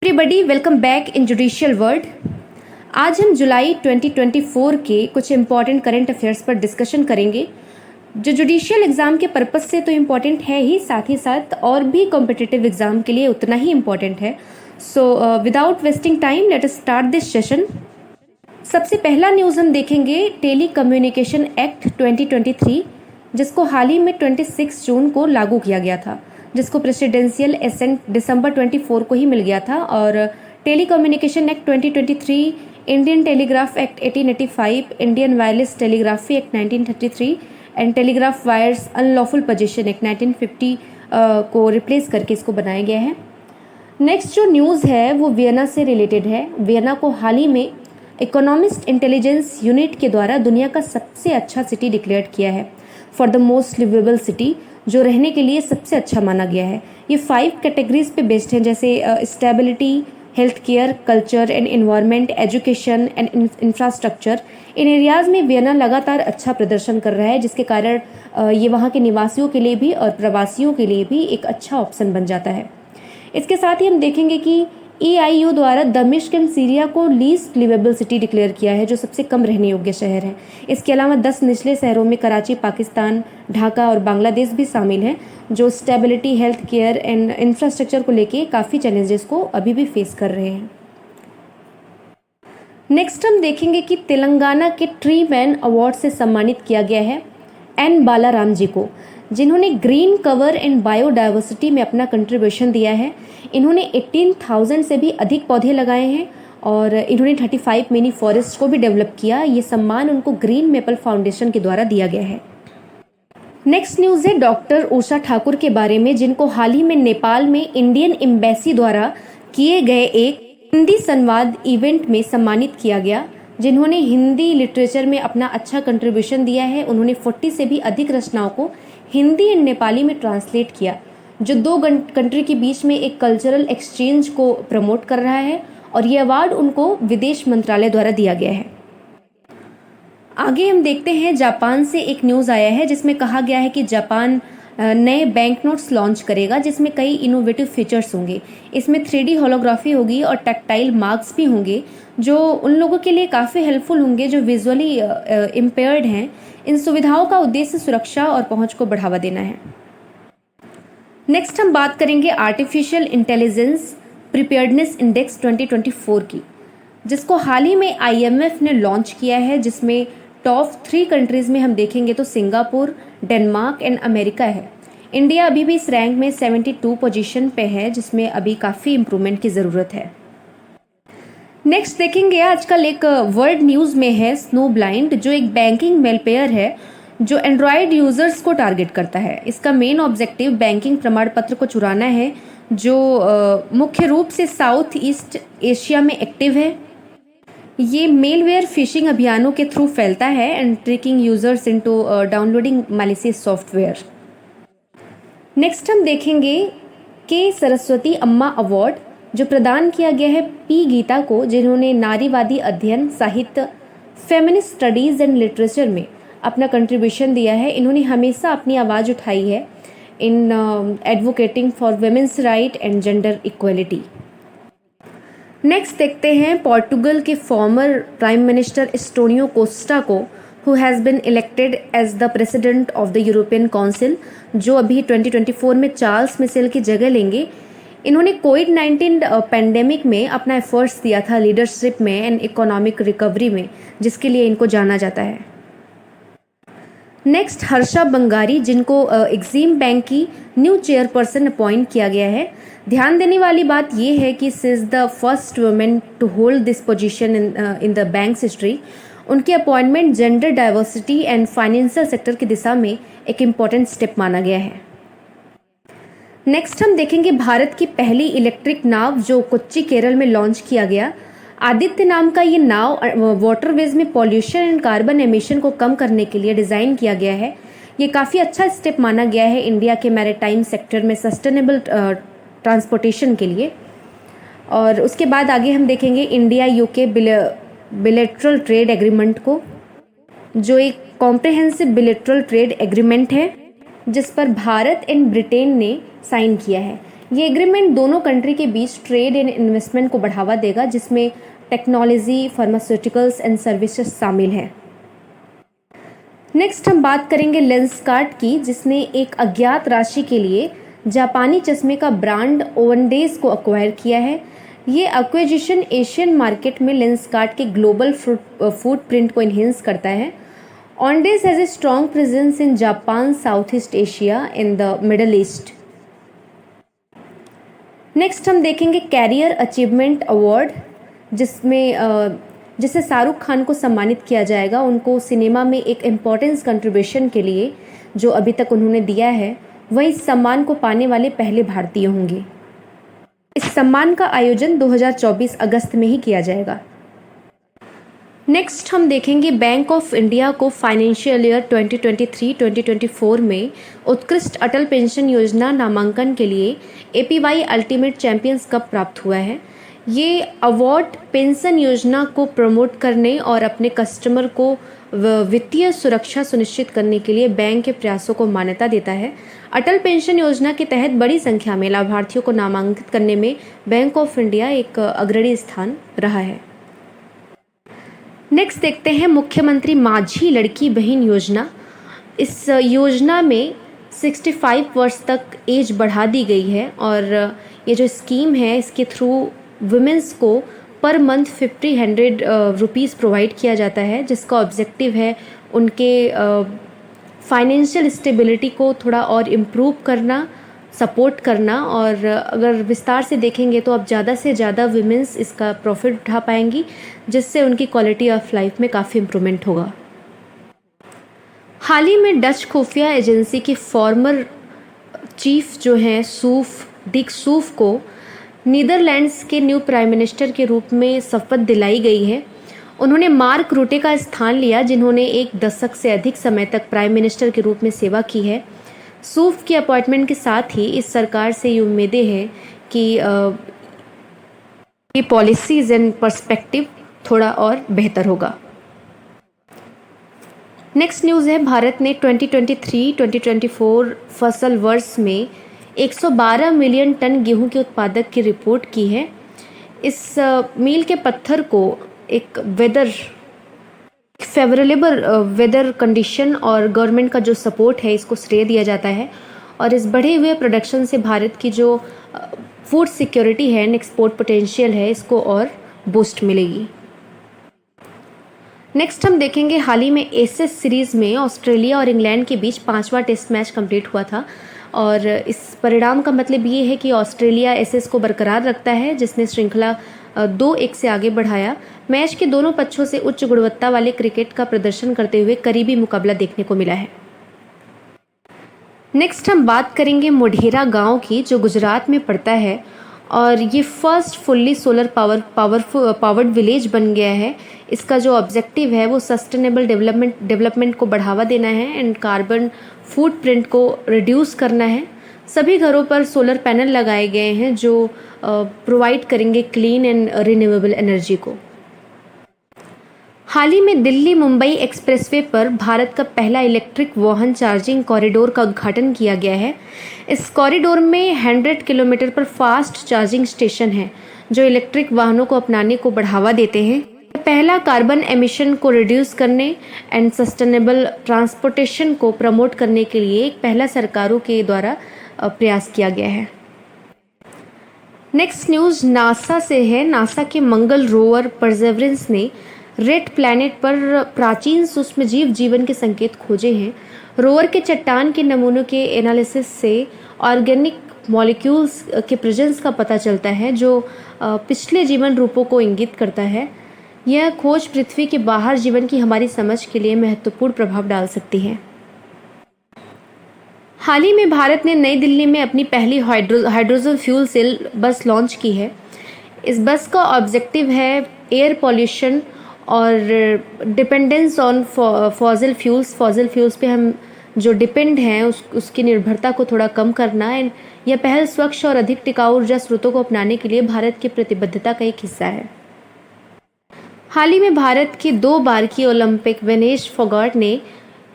Everybody welcome back in judicial world. आज हम जुलाई 2024 के कुछ इम्पॉर्टेंट करंट अफेयर्स पर डिस्कशन करेंगे जो जुडिशियल एग्ज़ाम के पर्पस से तो इम्पॉर्टेंट है ही साथ और भी कॉम्पिटिटिव एग्ज़ाम के लिए उतना ही इम्पॉर्टेंट है। So without wasting time let us start this session. सबसे पहला न्यूज़ हम देखेंगे टेली कम्युनिकेशन एक्ट 2023 जिसको हाल ही में 26 जून को लागू किया गया था, जिसको प्रेसिडेंशियल एसेंट दिसंबर 24 को ही मिल गया था। और telecommunication act 2023, Indian telegraph act 1885, Indian wireless telegraphy act 1933 and telegraph wires unlawful possession act 1950 को रिप्लेस करके इसको बनाया गया है। नेक्स्ट जो न्यूज़ है वो वियना से रिलेटेड है। वियना को हाल ही में इकोनॉमिस्ट इंटेलिजेंस यूनिट के द्वारा दुनिया का सबसे अच्छा सिटी डिक्लेयर किया है for the most liveable city, जो रहने के लिए सबसे अच्छा माना गया है। ये 5 कैटेगरीज पे बेस्ड हैं, जैसे stability, health care, culture and environment, education and infrastructure. In areas में वियना लगातार अच्छा प्रदर्शन कर रहा है, जिसके कारण ये वहाँ के निवासियों के लिए भी और प्रवासियों के लिए भी एक अच्छा ऑप्शन बन जाता है। इसके साथ ही हम देखेंगे कि EIU द्वारा दमिश्क एंड सीरिया को लीस्ट लिवेबल सिटी डिक्लेयर किया है, जो सबसे कम रहने योग्य शहर है। इसके अलावा 10 निचले शहरों में कराची, पाकिस्तान, ढाका और बांग्लादेश भी शामिल हैं, जो stability, health care and infrastructure को लेके काफ़ी चैलेंजेस को अभी भी फेस कर रहे हैं। नेक्स्ट हम देखेंगे कि तेलंगाना के ट्री मैन अवार्ड से सम्मानित किया गया है N बालाराम जी को, जिन्होंने ग्रीन कवर एंड बायोडाइवर्सिटी में अपना कंट्रीब्यूशन दिया है। इन्होंने 18,000 से भी अधिक पौधे लगाए हैं और इन्होंने 35 मिनी फॉरेस्ट को भी डेवलप किया। ये सम्मान उनको ग्रीन मेपल फाउंडेशन के द्वारा दिया गया है। नेक्स्ट न्यूज़ है डॉक्टर उषा ठाकुर के बारे में, जिनको हाल ही में नेपाल में इंडियन एम्बेसी द्वारा किए गए एक हिंदी संवाद इवेंट में सम्मानित किया गया, जिन्होंने हिंदी लिटरेचर में अपना अच्छा कंट्रीब्यूशन दिया है। उन्होंने 40 से भी अधिक रचनाओं को हिंदी एंड नेपाली में ट्रांसलेट किया, जो 2 कंट्री के बीच में एक कल्चरल एक्सचेंज को प्रमोट कर रहा है, और ये अवार्ड उनको विदेश मंत्रालय द्वारा दिया गया है। आगे हम देखते हैं जापान से एक न्यूज़ आया है जिसमें कहा गया है कि जापान नए बैंक नोट्स लॉन्च करेगा, जिसमें कई इनोवेटिव फीचर्स होंगे। इसमें 3D होलोग्राफी होगी और टैक्टाइल मार्क्स भी होंगे, जो उन लोगों के लिए काफ़ी हेल्पफुल होंगे जो विजुअली इम्पेयर्ड हैं। इन सुविधाओं का उद्देश्य सुरक्षा और पहुंच को बढ़ावा देना है। नेक्स्ट हम बात करेंगे आर्टिफिशियल इंटेलिजेंस प्रिपेयर्डनेस इंडेक्स 2024 की, जिसको हाल ही में IMF ने लॉन्च किया है, जिसमें टॉप 3 कंट्रीज़ में हम देखेंगे तो सिंगापुर, डेनमार्क एंड अमेरिका है। इंडिया अभी भी इस रैंक में 72 पोजीशन पे है, जिसमें अभी काफ़ी इम्प्रूवमेंट की ज़रूरत है। नेक्स्ट देखेंगे आजकल एक वर्ल्ड न्यूज़ में है स्नो ब्लाइंड, जो एक बैंकिंग मेलपेयर है जो एंड्रॉयड यूज़र्स को टारगेट करता है। इसका मेन ऑब्जेक्टिव बैंकिंग प्रमाण पत्र को चुराना है, जो मुख्य रूप से साउथ ईस्ट एशिया में एक्टिव है। ये मेलवेयर फिशिंग अभियानों के थ्रू फैलता है and tricking users into downloading malicious software. Next हम देखेंगे के सरस्वती अम्मा अवार्ड, जो प्रदान किया गया है P गीता को, जिन्होंने नारीवादी अध्ययन, साहित्य, फेमिनिस्ट स्टडीज़ एंड लिटरेचर में अपना कंट्रीब्यूशन दिया है। इन्होंने हमेशा अपनी आवाज़ उठाई है in advocating for women's right and gender equality. Next देखते हैं पोर्टुगल के former prime minister Antonio Costa को, who has been elected as the president of the European Council, जो अभी 2024 में चार्ल्स मिशेल की जगह लेंगे। इन्होंने कोविड-19 पैंडेमिक में अपना एफर्ट्स दिया था लीडरशिप में एंड इकोनॉमिक रिकवरी में, जिसके लिए इनको जाना जाता है। नेक्स्ट हर्षा बंगारी, जिनको एग्जिम बैंक की न्यू चेयरपर्सन अपॉइंट किया गया है। ध्यान देने वाली बात यह है कि she is the first women to hold this position in the bank's history. उनकी appointment gender diversity and financial sector की दिशा में एक इम्पॉर्टेंट स्टेप माना गया है। नेक्स्ट हम देखेंगे भारत की पहली इलेक्ट्रिक नाव, जो कोच्चि केरल में लॉन्च किया गया। आदित्य नाम का ये नाव वाटरवेज में पॉल्यूशन एंड कार्बन एमिशन को कम करने के लिए डिज़ाइन किया गया है। ये काफ़ी अच्छा स्टेप माना गया है इंडिया के मैरीटाइम सेक्टर में सस्टेनेबल ट्रांसपोर्टेशन के लिए। और उसके बाद आगे हम देखेंगे India UK bilateral trade agreement को, जो एक कॉम्प्रिहेंसिव बिलेटरल ट्रेड एग्रीमेंट है, जिस पर भारत एंड ब्रिटेन ने साइन किया है। ये एग्रीमेंट दोनों कंट्री के बीच ट्रेड एंड इन्वेस्टमेंट को बढ़ावा देगा, जिसमें टेक्नोलॉजी, फार्मास्यूटिकल्स एंड सर्विसेज शामिल हैं। नेक्स्ट हम बात करेंगे लेंसकार्ट की, जिसने एक अज्ञात राशि के लिए जापानी चश्मे का ब्रांड ओवनडेज को अक्वायर किया है। ये एक्विजिशन एशियन मार्केट में लेंसकार्ट के ग्लोबल फुटप्रिंट को इन्हेंस करता है। Owndays has a strong presence in Japan, South East Asia and the Middle East. Next हम देखेंगे कैरियर अचीवमेंट अवार्ड, जिसे शाहरुख खान को सम्मानित किया जाएगा। उनको सिनेमा में एक इम्पोर्टेंस कंट्रीब्यूशन के लिए जो अभी तक उन्होंने दिया है, वह इस सम्मान को पाने वाले पहले भारतीय होंगे। इस सम्मान का आयोजन 2024 अगस्त में ही किया जाएगा। नेक्स्ट हम देखेंगे बैंक ऑफ इंडिया को फाइनेंशियल ईयर 2023-2024 में उत्कृष्ट अटल पेंशन योजना नामांकन के लिए APY अल्टीमेट चैंपियंस कप प्राप्त हुआ है। ये अवार्ड पेंशन योजना को प्रमोट करने और अपने कस्टमर को वित्तीय सुरक्षा सुनिश्चित करने के लिए बैंक के प्रयासों को मान्यता देता है। अटल पेंशन योजना के तहत बड़ी संख्या में लाभार्थियों को नामांकित करने में बैंक ऑफ इंडिया एक अग्रणी स्थान रहा है। नेक्स्ट देखते हैं मुख्यमंत्री माझी लड़की बहन योजना। इस योजना में 65 वर्ष तक एज बढ़ा दी गई है और ये जो स्कीम है, इसके थ्रू वुमेंस को पर मंथ 500 रुपीज़ प्रोवाइड किया जाता है, जिसका ऑब्जेक्टिव है उनके फाइनेंशियल स्टेबिलिटी को थोड़ा और इम्प्रूव करना, सपोर्ट करना। और अगर विस्तार से देखेंगे तो अब ज़्यादा से ज़्यादा वुमेंस इसका प्रॉफिट उठा पाएंगी, जिससे उनकी क्वालिटी ऑफ लाइफ में काफ़ी इम्प्रूवमेंट होगा। हाल ही में डच खुफिया एजेंसी के फॉर्मर चीफ जो हैं डिक सूफ को नीदरलैंड्स के न्यू प्राइम मिनिस्टर के रूप में शपथ दिलाई गई है। उन्होंने मार्क रूटे का स्थान लिया, जिन्होंने एक दशक से अधिक समय तक प्राइम मिनिस्टर के रूप में सेवा की है। सूफ की अपॉइंटमेंट के साथ ही इस सरकार से ये उम्मीदें हैं कि ये पॉलिसीज एंड पर्सपेक्टिव थोड़ा और बेहतर होगा। नेक्स्ट न्यूज़ है, भारत ने 2023-2024 फसल वर्ष में 112 मिलियन टन गेहूं के उत्पादक की रिपोर्ट की है। इस मील के पत्थर को एक फेवरेबल वेदर कंडीशन और गवर्नमेंट का जो सपोर्ट है, इसको श्रेय दिया जाता है। और इस बढ़े हुए प्रोडक्शन से भारत की जो फूड सिक्योरिटी है एंड एक्सपोर्ट पोटेंशियल है, इसको और बूस्ट मिलेगी। नेक्स्ट हम देखेंगे, हाल ही में एसेस सीरीज़ में ऑस्ट्रेलिया और इंग्लैंड के बीच 5वां टेस्ट मैच कंप्लीट हुआ था और इस परिणाम का मतलब ये है कि ऑस्ट्रेलिया एसेस को बरकरार रखता है, जिसने श्रृंखला 2-1 से आगे बढ़ाया। मैच के दोनों पक्षों से उच्च गुणवत्ता वाले क्रिकेट का प्रदर्शन करते हुए करीबी मुकाबला देखने को मिला है। नेक्स्ट हम बात करेंगे मोढेरा गांव की, जो गुजरात में पड़ता है और ये first fully solar powered village बन गया है। इसका जो ऑब्जेक्टिव है वो सस्टेनेबल डेवलपमेंट को बढ़ावा देना है एंड कार्बन फुटप्रिंट को रिड्यूस करना है। सभी घरों पर सोलर पैनल लगाए गए हैं जो प्रोवाइड करेंगे क्लीन एंड रिन्यूएबल एनर्जी को। हाल ही में दिल्ली मुंबई एक्सप्रेसवे पर भारत का पहला इलेक्ट्रिक वाहन चार्जिंग कॉरिडोर का उद्घाटन किया गया है। इस कॉरिडोर में 100 किलोमीटर पर फास्ट चार्जिंग स्टेशन है, जो इलेक्ट्रिक वाहनों को अपनाने को बढ़ावा देते हैं। पहला कार्बन एमिशन को रिड्यूस करने एंड सस्टेनेबल ट्रांसपोर्टेशन को प्रमोट करने के लिए एक पहला सरकारों के द्वारा प्रयास किया गया है। नेक्स्ट न्यूज़ नासा से है। नासा के मंगल रोवर परसेवरेंस ने रेड प्लैनेट पर प्राचीन सूक्ष्मजीव जीवन के संकेत खोजे हैं। रोवर के चट्टान के नमूनों के एनालिसिस से ऑर्गेनिक मॉलिक्यूल्स के प्रेजेंस का पता चलता है, जो पिछले जीवन रूपों को इंगित करता है। यह खोज पृथ्वी के बाहर जीवन की हमारी समझ के लिए महत्वपूर्ण प्रभाव डाल सकती है। हाल ही में भारत ने नई दिल्ली में अपनी पहली हाइड्रोजन फ्यूल सेल बस लॉन्च की है। इस बस का ऑब्जेक्टिव है एयर पॉल्यूशन और डिपेंडेंस ऑन फॉसिल फ्यूल्स पे हम जो डिपेंड हैं उसकी निर्भरता को थोड़ा कम करना है। यह पहल स्वच्छ और अधिक टिकाऊ ऊर्जा स्रोतों को अपनाने के लिए भारत की प्रतिबद्धता का एक हिस्सा है। हाल ही में भारत की 2 बार की ओलंपिक विनेश फोगाट ने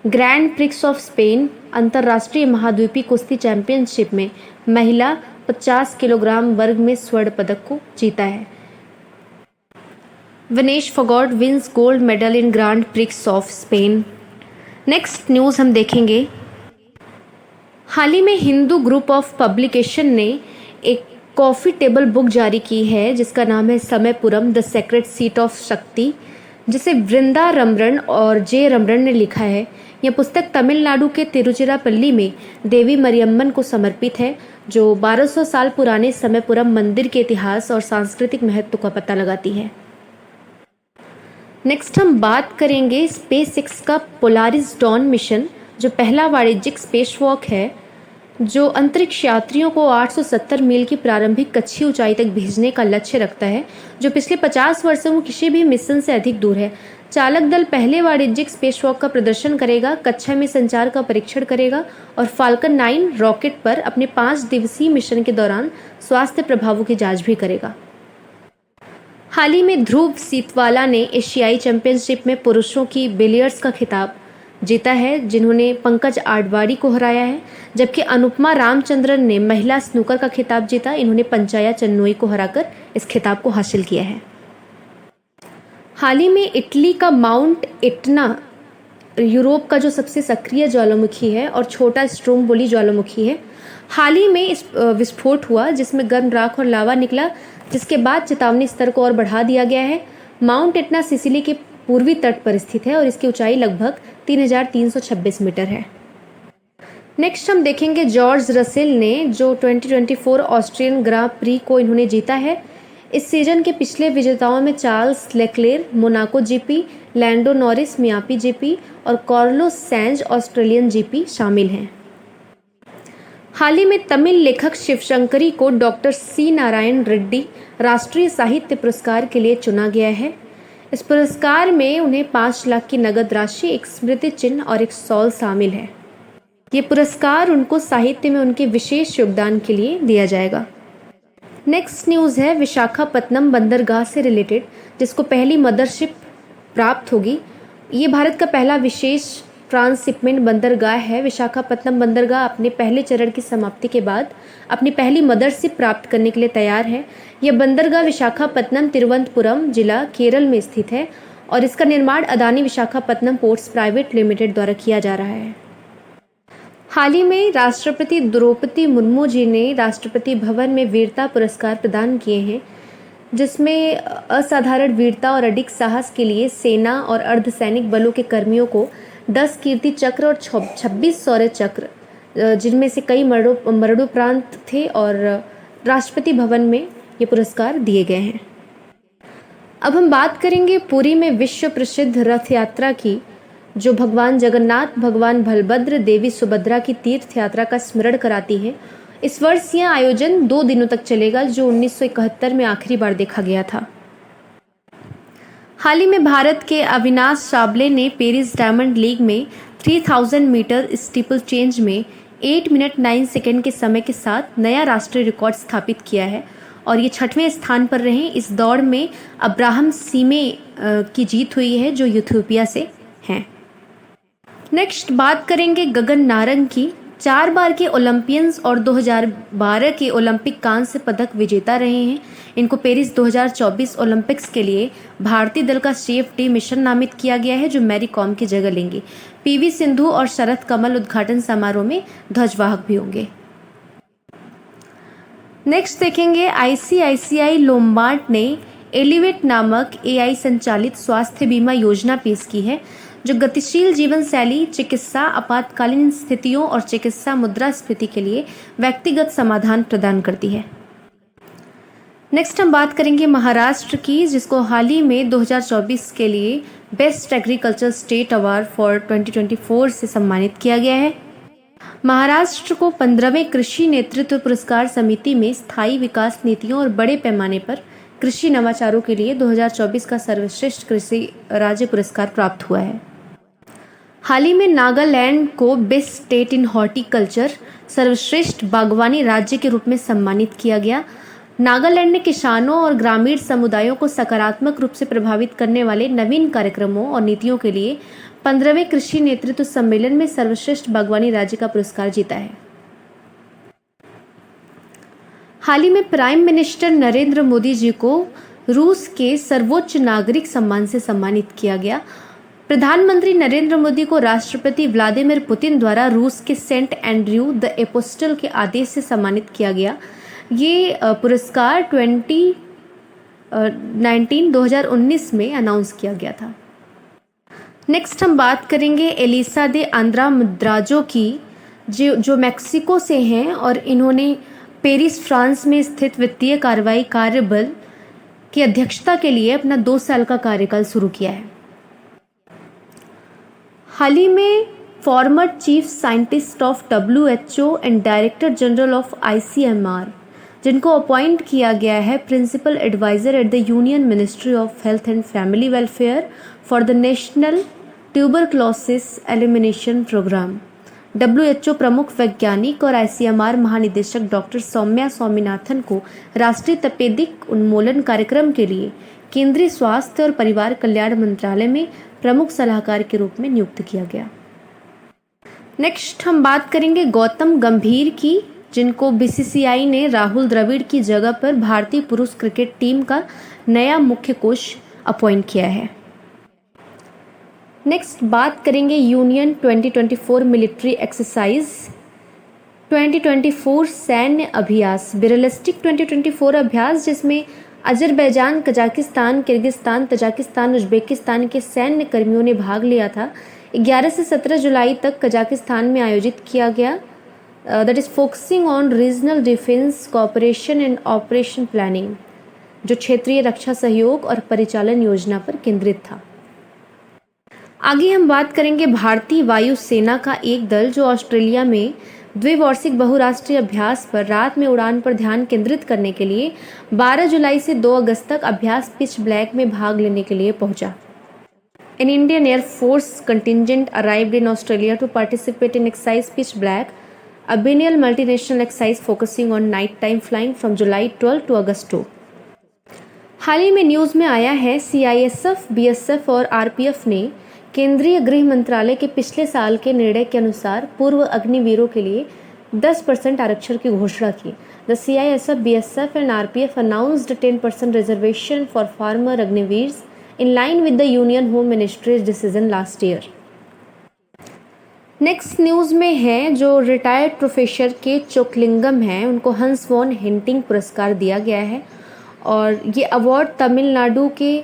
ग्रैंड प्रिक्स ऑफ स्पेन अंतर्राष्ट्रीय महाद्वीपीय कुश्ती चैंपियनशिप में महिला 50 किलोग्राम वर्ग में स्वर्ण पदक को जीता है। Vinesh Phogat wins gold medal in grand prix of Spain. Next news हम देखेंगे, हाल ही में हिंदू ग्रुप ऑफ पब्लिकेशन ने एक कॉफ़ी टेबल बुक जारी की है जिसका नाम है Samayapuram the secret seat of Shakti, जिसे वृंदा रमरन और जे रमरन ने लिखा है। यह पुस्तक तमिलनाडु के तिरुचिरापल्ली में देवी मरियम्मन को समर्पित है, जो 1200 साल पुराने समयपुरम मंदिर के इतिहास और सांस्कृतिक महत्व का पता लगाती है। नेक्स्ट हम बात करेंगे स्पेस एक्स का पोलारिस डॉन मिशन, जो पहला वाणिज्यिक स्पेस वॉक है, जो अंतरिक्ष यात्रियों को 870 मील की प्रारंभिक कक्षीय ऊंचाई तक भेजने का लक्ष्य रखता है, जो पिछले 50 वर्षों में किसी भी मिशन से अधिक दूर है। चालक दल पहले वाणिज्यिक स्पेस वॉक का प्रदर्शन करेगा, कक्षा में संचार का परीक्षण करेगा और फाल्कन 9 रॉकेट पर अपने 5 दिवसीय मिशन के दौरान स्वास्थ्य प्रभावों की जांच भी करेगा। हाल ही में ध्रुव सीतवाला ने एशियाई चैंपियनशिप में पुरुषों की बिलियर्ड्स का खिताब जीता है, जिन्होंने पंकज आडवाणी को हराया है, जबकि अनुपमा रामचंद्रन ने महिला स्नूकर का खिताब जीता। इन्होंने पंचाया चन्नोई को हराकर इस खिताब को हासिल किया है। हाल ही में इटली का माउंट इटना यूरोप का जो सबसे सक्रिय ज्वालामुखी है और छोटा स्ट्रोम्बोली ज्वालामुखी है। हाल ही में इस विस्फोट हुआ जिसमें गर्म राख और लावा निकला, जिसके बाद चेतावनी स्तर को और बढ़ा दिया गया है। माउंट इटना सिसिली के पूर्वी तट पर स्थित है और इसकी ऊंचाई लगभग 3326 मीटर है। नेक्स्ट हम देखेंगे जॉर्ज रसेल ने, जो 2024 ऑस्ट्रियन ग्रां प्री को इन्होंने जीता है। इस सीजन के पिछले विजेताओं में Charles Leclerc Monaco GP, Lando Norris Miami GP और कार्लोस सैंज ऑस्ट्रेलियन जीपी शामिल हैं। हाल ही में तमिल लेखक शिवशंकरी को डॉक्टर सी नारायण रेड्डी राष्ट्रीय साहित्य पुरस्कार के लिए चुना गया है। इस पुरस्कार में उन्हें 5 लाख की नगद राशि, एक स्मृति चिन्ह और एक शॉल शामिल है। ये पुरस्कार उनको साहित्य में उनके विशेष योगदान के लिए दिया जाएगा। नेक्स्ट न्यूज़ है विशाखापत्तनम बंदरगाह से रिलेटेड, जिसको पहली मदरशिप प्राप्त होगी। ये भारत का पहला विशेष ट्रांसशिपमेंट बंदरगाह है। विशाखापत्तनम बंदरगाह अपने पहले चरण की समाप्ति के बाद अपनी पहली मदरशिप प्राप्त करने के लिए तैयार है। यह बंदरगाह विशाखापत्तनम तिरुवनंतपुरम जिला केरल में स्थित है और इसका निर्माण Adani Visakhapatnam ports private limited द्वारा किया जा रहा है। हाल ही में राष्ट्रपति द्रौपदी मुर्मू जी ने राष्ट्रपति भवन में वीरता पुरस्कार प्रदान किए हैं, जिसमें असाधारण वीरता और अडिग साहस के लिए सेना और अर्धसैनिक बलों के कर्मियों को 10 कीर्ति चक्र और 26 शौर्य चक्र, जिनमें से कई मरणोपरांत थे, और राष्ट्रपति भवन में ये पुरस्कार दिए गए हैं। अब हम बात करेंगे पुरी में विश्व प्रसिद्ध रथ यात्रा की, जो भगवान जगन्नाथ, भगवान बलभद्र, देवी सुभद्रा की तीर्थ यात्रा का स्मरण कराती है। इस वर्ष यह आयोजन 2 दिनों तक चलेगा, जो 1971 में आखिरी बार देखा गया था। हाल ही में भारत के अविनाश साबले ने पेरिस डायमंड लीग में 3000 मीटर स्टीपल चेंज में 8 मिनट 9 सेकेंड के समय के साथ नया राष्ट्रीय रिकॉर्ड स्थापित किया है और ये 6वें स्थान पर रहे। इस दौड़ में अब्राहम सीमे की जीत हुई है, जो यूथोपिया से हैं। नेक्स्ट बात करेंगे गगन नारंग की। 4 बार के ओलंपियंस और 2012 के ओलंपिक कांस्य पदक विजेता रहे हैं। इनको पेरिस 2024 ओलंपिक्स के लिए भारतीय दल का सेफ्टी मिशन नामित किया गया है, जो मैरी कॉम की जगह लेंगे। पीवी सिंधु और शरद कमल उद्घाटन समारोह में ध्वजवाहक भी होंगे। नेक्स्ट देखेंगे आईसीआईसीआई लोम्बार्ड ने एलिवेट नामक एआई संचालित स्वास्थ्य बीमा योजना पेश की है, जो गतिशील जीवन शैली, चिकित्सा, आपातकालीन स्थितियों और चिकित्सा मुद्रास्फीति के लिए व्यक्तिगत समाधान प्रदान करती है। नेक्स्ट हम बात करेंगे महाराष्ट्र की, जिसको हाल ही में 2024 के लिए best agriculture state award for 2024 से सम्मानित किया गया है। महाराष्ट्र को 15वें कृषि नेतृत्व पुरस्कार समिति में स्थायी विकास नीतियों और बड़े पैमाने पर कृषि नवाचारों के लिए 2024 का सर्वश्रेष्ठ कृषि राज्य पुरस्कार प्राप्त हुआ है। हाल ही में नागालैंड को बेस्ट स्टेट इन हॉर्टिकल्चर सर्वश्रेष्ठ बागवानी राज्य के रूप में सम्मानित किया गया। नागालैंड ने किसानों और ग्रामीण समुदायों को सकारात्मक रूप से प्रभावित करने वाले नवीन कार्यक्रमों और नीतियों के लिए 15वें कृषि नेतृत्व सम्मेलन में सर्वश्रेष्ठ बागवानी राज्य का पुरस्कार जीता है। हाल ही में प्राइम मिनिस्टर नरेंद्र मोदी जी को रूस के सर्वोच्च नागरिक सम्मान से सम्मानित किया गया। प्रधानमंत्री नरेंद्र मोदी को राष्ट्रपति व्लादिमीर पुतिन द्वारा रूस के सेंट एंड्रयू द एपोस्टल के आदेश से सम्मानित किया गया। ये पुरस्कार 2019 में अनाउंस किया गया था। नेक्स्ट हम बात करेंगे एलिसा दे अंद्रामुद्राजो की, जो मैक्सिको से हैं और इन्होंने पेरिस फ्रांस में स्थित वित्तीय कार्रवाई कार्यबल की अध्यक्षता के लिए अपना 2 साल का कार्यकाल शुरू किया है। हाल ही में former chief scientist of WHO and director general of ICMR, जिनको अपॉइंट किया गया है principal adviser at the union ministry of health and family welfare for the national tuberculosis elimination programme, WHO प्रमुख वैज्ञानिक और ICMR महानिदेशक डॉक्टर सौम्या स्वामीनाथन को राष्ट्रीय तपेदिक उन्मूलन कार्यक्रम के लिए केंद्रीय स्वास्थ्य और परिवार कल्याण मंत्रालय में प्रमुख सलाहकार के रूप में नियुक्त किया गया। नेक्स्ट हम बात करेंगे गौतम गंभीर की, जिनको BCCI ने राहुल द्रविड़ की जगह पर भारतीय पुरुष क्रिकेट टीम का नया मुख्य कोच अपॉइंट किया है। नेक्स्ट बात करेंगे यूनियन 2024 मिलिट्री एक्सरसाइज 2024 सैन्य अभ्यास बिरलिस्टिक 2024 अभ्यास, जिसमें Azerbaijan, Kazakhstan, Kyrgyzstan, Tajikistan, Uzbekistan के सैन्य कर्मियों ने भाग लिया था। 11 से 17 जुलाई तक कजाकिस्तान में आयोजित किया गया। That is focusing on regional defence cooperation and operation planning, जो क्षेत्रीय रक्षा सहयोग और परिचालन योजना पर केंद्रित था। आगे हम बात करेंगे भारतीय वायुसेना का एक दल जो ऑस्ट्रेलिया में द्विवार्षिक बहुराष्ट्रीय अभ्यास पर रात में उड़ान पर ध्यान केंद्रित करने के लिए 12 जुलाई से 2 अगस्त तक अभ्यास पिच ब्लैक में भाग लेने के लिए पहुंचा। An Indian Air Force contingent arrived in Australia to participate in exercise Pitch Black, a biennial multinational exercise focusing on nighttime flying from July 12 to August 2। हाल ही में न्यूज़ में आया है CISF, BSF और RPF ने केंद्रीय गृह मंत्रालय के पिछले साल के निर्णय के अनुसार पूर्व अग्निवीरों के लिए 10% आरक्षण की घोषणा की। The CISF, BSF and RPF announced a 10% reservation for former अग्निवीर्स in line with the Union Home Ministry's decision last year। Next news में है जो रिटायर्ड प्रोफेसर के चोकलिंगम हैं, उनको हंस वॉन हेंटिंग पुरस्कार दिया गया है और ये अवार्ड तमिलनाडु के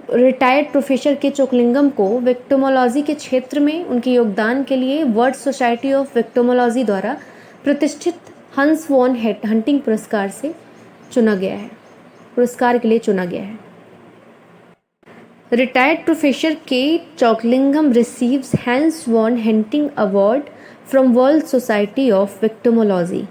रिटायर्ड प्रोफेसर के चोकलिंगम को विक्टिमोलॉजी के क्षेत्र में उनके योगदान के लिए वर्ल्ड सोसाइटी ऑफ विक्टिमोलॉजी द्वारा प्रतिष्ठित हंस वॉन हंटिंग पुरस्कार से चुना गया है, पुरस्कार के लिए चुना गया है। Retired Professor K. Choklingham receives Hans von Henting Award from World Society of Victimology।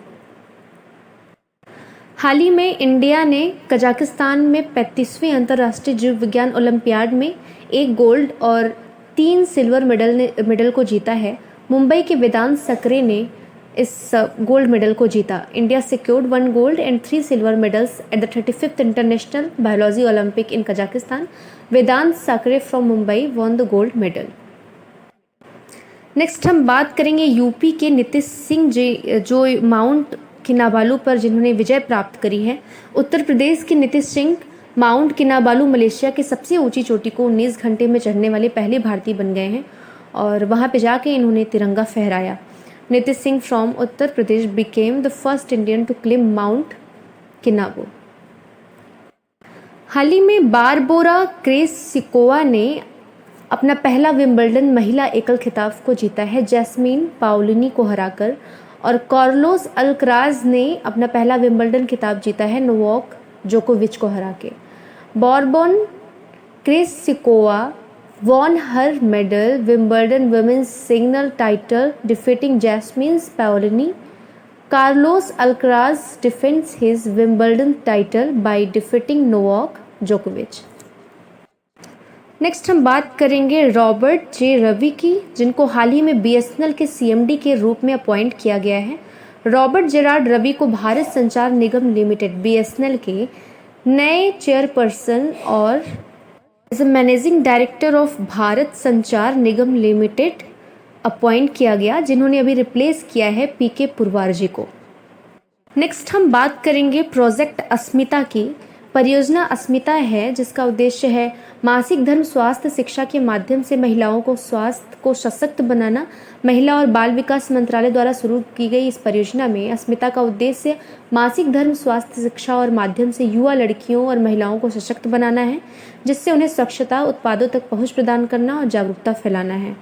हाल ही में इंडिया ने कजाकिस्तान में 35वें अंतर्राष्ट्रीय जीव विज्ञान ओलंपियाड में 1 गोल्ड और 3 सिल्वर मेडल को जीता है। मुंबई के वेदांत सकरे ने इस गोल्ड मेडल को जीता। India secured 1 gold and 3 silver medals at the 35th international biology olympic in Kazakhstan. Vedant Sakare from Mumbai won the gold medal. Next हम बात करेंगे यूपी के नीतीश सिंह जो माउंट किनाबालू पर जिन्होंने विजय प्राप्त करी है। उत्तर प्रदेश के नीतीश सिंह माउंट किनाबालू मलेशिया की सबसे ऊंची चोटी को 19 घंटे में चढ़ने वाले पहले भारतीय बन गए हैं और वहां पे जाके इन्होंने तिरंगा फहराया। Nitish Singh from Uttar Pradesh became the first Indian to climb Mount Kinabalu. हाल ही में बारबोरा क्रेस्सिकोवा ने अपना पहला विंबलडन महिला एकल खिताब को जीता है जैस्मीन पाउलिनी को हराकर, और कार्लोस अल्कराज ने अपना पहला विंबलडन खिताब जीता है नोवाक जोकोविच को हरा के। Barbora Krejcikova won her medal Wimbledon women's single title defeating Jasmine Paolini। Carlos Alcaraz defends his Wimbledon title by defeating Novak Djokovic। Next हम बात करेंगे रॉबर्ट जे रवि की, जिनको हाल ही में BSNL के CMD के रूप में अपॉइंट किया गया है। रॉबर्ट जेरार्ड रवि को भारत संचार निगम लिमिटेड BSNL के नए चेयरपर्सन और as a managing director of Bharat Sanchar Nigam limited appoint किया गया, जिन्होंने अभी रिप्लेस किया है PK पुरवार जी को। नेक्स्ट हम बात करेंगे प्रोजेक्ट अस्मिता की। परियोजना अस्मिता है जिसका उद्देश्य है मासिक धर्म स्वास्थ्य शिक्षा के माध्यम से महिलाओं को स्वास्थ्य को सशक्त बनाना। महिला और बाल विकास मंत्रालय द्वारा शुरू की गई इस परियोजना में अस्मिता का उद्देश्य मासिक धर्म स्वास्थ्य शिक्षा और माध्यम से युवा लड़कियों और महिलाओं को सशक्त बनाना है, जिससे उन्हें स्वच्छता उत्पादों तक पहुंच प्रदान करना और जागरूकता फैलाना है।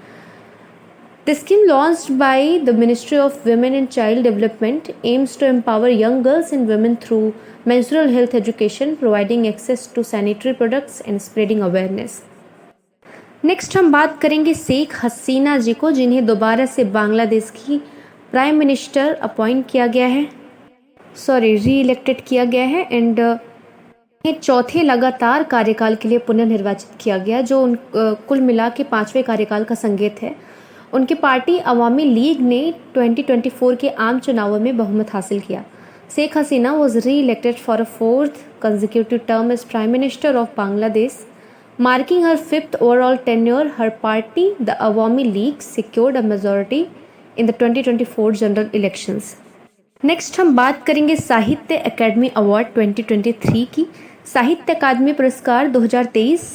The scheme launched by the Ministry of Women and Child Development aims to empower young girls and women through menstrual health education, providing access to sanitary products and spreading awareness. Next हम बात करेंगे शेख हसीना जी को, जिन्हें दोबारा से बांग्लादेश की prime minister appoint किया गया है, री इलेक्टेड किया गया है एंड चौथे लगातार कार्यकाल के लिए पुनर्निर्वाचित किया गया, जो कुल मिला के 5वें कार्यकाल का संकेत है। उनकी पार्टी अवामी लीग ने 2024 के आम चुनावों में बहुमत हासिल किया। Sheikh Hasina was re elected for a 4th consecutive term as Prime Minister of Bangladesh, marking her 5th overall tenure. Her party, the Awami League, secured a majority in the 2024 general elections. Next हम बात करेंगे साहित्य अकादमी award 2023 की। साहित्य अकादमी पुरस्कार 2023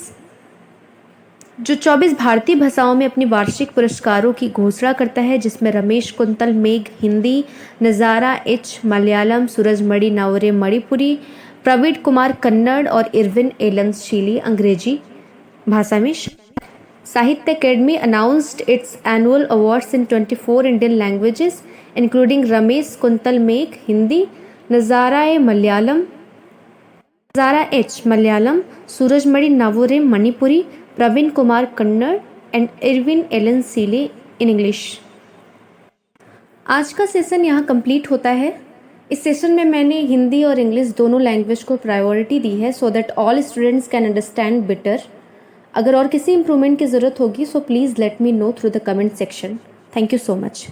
जो 24 भारतीय भाषाओं में अपनी वार्षिक पुरस्कारों की घोषणा करता है, जिसमें रमेश कुंतल मेघ हिंदी, नज़ारा एच मलयालम, सूरजमणि नावरे मणिपुरी, प्रवीण कुमार कन्नड़ और इरविन एलन्स शीली अंग्रेजी भाषा में। Sahitya Akademi announced its annual awards in 24 Indian languages including Ramesh Kuntal Megh Hindi, Nazara H Malayalam, Surajmani Navre Manipuri, Praveen Kumar Kannada and Irwin Allan Sealy in English. आज का सेशन यहाँ कंप्लीट होता है। इस सेशन में मैंने हिंदी और इंग्लिश दोनों लैंग्वेज को प्रायोरिटी दी है so that all students can understand better. अगर और किसी इंप्रूवमेंट की ज़रूरत होगी so please let me know through the comment section. Thank you so much.